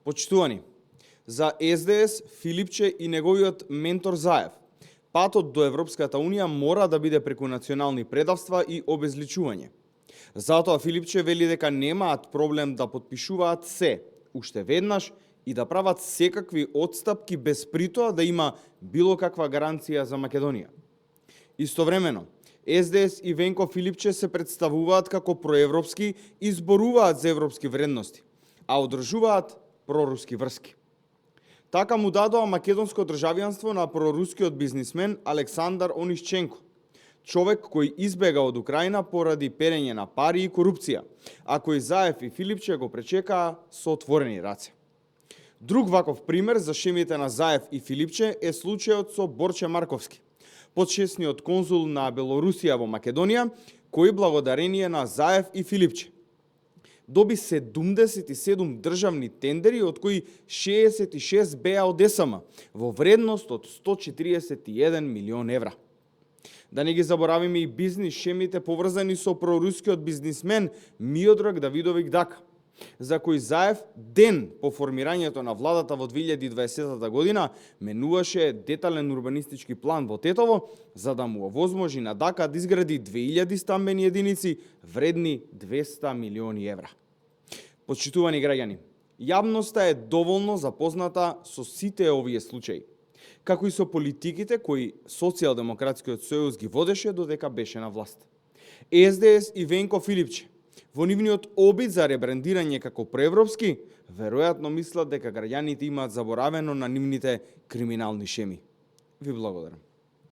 Почитувани, за СДС, Филипче и неговиот ментор Заев, патот до Европската Унија мора да биде преку национални предавства и обезличување. Затоа Филипче вели дека немаат проблем да подпишуваат се, уште веднаш, и да прават секакви отстапки без притоа да има било каква гаранција за Македонија. Истовремено, СДС и Венко Филипче се представуваат како проевропски и зборуваат за европски вредности, а одржуваат проруски врски. Така му дадоа македонско државјанство на прорускиот бизнисмен Александар Онишченко, човек кој избега од Украина поради перење на пари и корупција, а кој Заев и Филипче го пречекаа со отворени раце. Друг ваков пример за шемите на Заев и Филипче е случајот со Борче Марковски, почесниот конзул на Белорусија во Македонија, кој благодарение на Заев и Филипче доби 77 државни тендери, од кои 66 беа од СМ, во вредност од 141 милион евра. Да не ги заборавиме и бизнис шемите поврзани со прорускиот бизнисмен Миодраг Давидовиќ Дака, за кој Заев ден по формирањето на владата во 2020 година менуваше детален урбанистички план во Тетово, за да му овозможи на Дака да изгради 2000 стамбени единици вредни 200 милиони евра. Почитувани граѓани, јавноста е доволно запозната со сите овие случаи, како и со политиките кои Социјалдемократскиот сојуз ги водеше додека беше на власт. СДС и Венко Филипче, во нивниот обид за ребрандирање како проевропски, веројатно мислат дека граѓаните имаат заборавено на нивните криминални шеми. Ви благодарам.